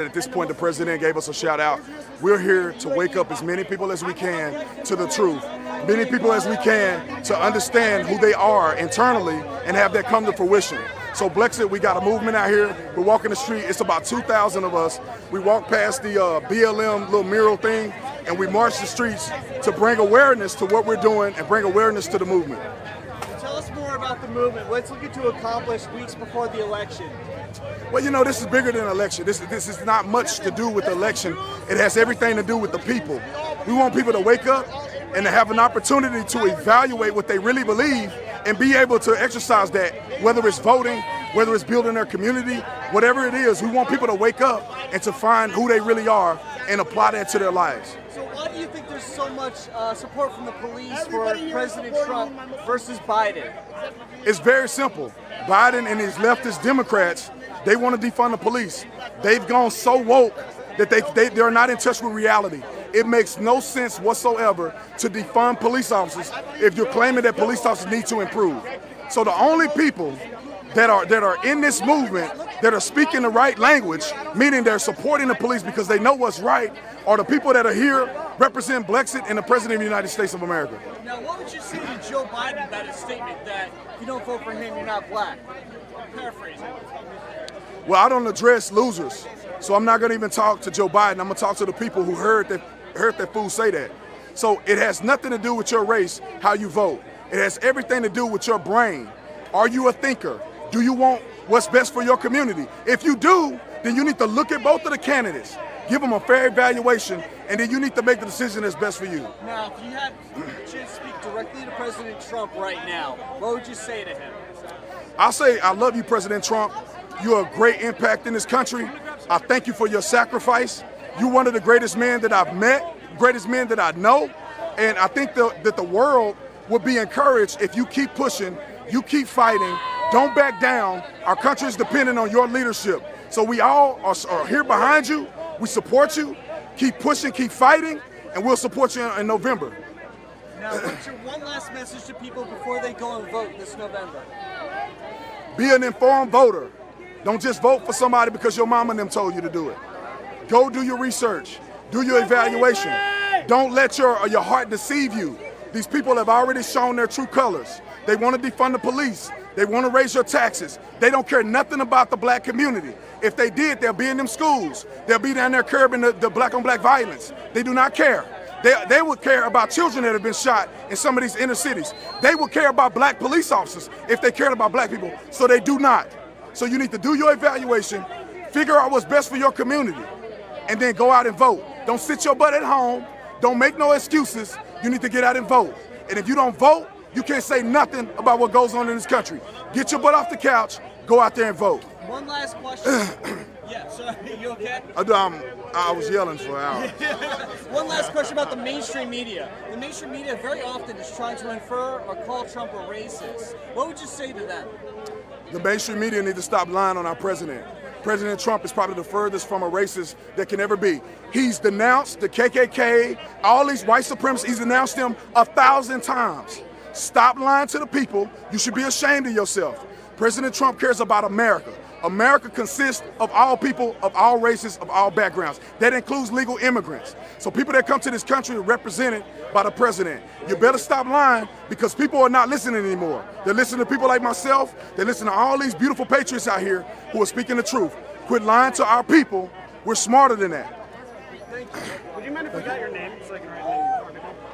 At this point, the president gave us a shout out. We're here to wake up as many people as we can to the truth, many people as we can to understand who they are internally and have that come to fruition. So Blexit, we got a movement out here. We're walking the street. It's about 2,000 of us. We walk past the BLM little mural thing, and we march the streets to bring awareness to what we're doing and bring awareness to the movement. Tell us more about the movement. What's looking to accomplish weeks before the election? Well, you know, this is bigger than an election. This is not much to do with the election. It has everything to do with the people. We want people to wake up and to have an opportunity to evaluate what they really believe and be able to exercise that, whether it's voting, whether it's building their community, whatever it is. We want people to wake up and to find who they really are and apply that to their lives. So why do you think there's so much support from the police for President Trump versus Biden? It's very simple. Biden and his leftist Democrats, they want to defund the police. They've gone so woke that they're not in touch with reality. It makes no sense whatsoever to defund police officers if you're claiming that police officers need to improve. So the only people that are in this movement that are speaking the right language, meaning they're supporting the police because they know what's right, are the people that are here represent Blexit and the President of the United States of America. Now, what would you say to Joe Biden about his statement that if you don't vote for him, you're not black? Paraphrasing. Well, I don't address losers, so I'm not going to even talk to Joe Biden. I'm going to talk to the people who heard that fool say that. So it has nothing to do with your race, how you vote. It has everything to do with your brain. Are you a thinker? Do you want what's best for your community? If you do, then you need to look at both of the candidates, give them a fair evaluation, and then you need to make the decision that's best for you. Now, if you had a chance to speak directly to President Trump right now, what would you say to him? I'll say, I love you, President Trump. You're a great impact in this country. I thank you for your sacrifice. You're one of the greatest men that I've met, greatest men that I know. And I think that the world would be encouraged if you keep pushing, you keep fighting, don't back down. Our country is dependent on your leadership. So we all are here behind you. We support you. Keep pushing, keep fighting, and we'll support you in November. Now, what's your one last message to people before they go and vote this November? Be an informed voter. Don't just vote for somebody because your mama and them told you to do it. Go do your research. Do your evaluation. Don't let your heart deceive you. These people have already shown their true colors. They want to defund the police. They want to raise your taxes. They don't care nothing about the black community. If they did, they'll be in them schools. They'll be down there curbing the black-on-black violence. They do not care. They would care about children that have been shot in some of these inner cities. They would care about black police officers if they cared about black people. So they do not. So you need to do your evaluation, figure out what's best for your community, and then go out and vote. Don't sit your butt at home. Don't make no excuses. You need to get out and vote. And if you don't vote, you can't say nothing about what goes on in this country. Get your butt off the couch, go out there and vote. One last question. Yeah, sorry, you okay? I was yelling for an hour. One last question about the mainstream media. The mainstream media very often is trying to infer or call Trump a racist. What would you say to them? The mainstream media need to stop lying on our president. President Trump is probably the furthest from a racist that can ever be. He's denounced the KKK, all these white supremacists, he's denounced them 1,000 times. Stop lying to the people. You should be ashamed of yourself. President Trump cares about America. America consists of all people, of all races, of all backgrounds. That includes legal immigrants. So people that come to this country are represented by the president. You better stop lying because people are not listening anymore. They're listening to people like myself. They listen to all these beautiful patriots out here who are speaking the truth. Quit lying to our people. We're smarter than that. Thank you. Would you mind if we got your name so I can write it?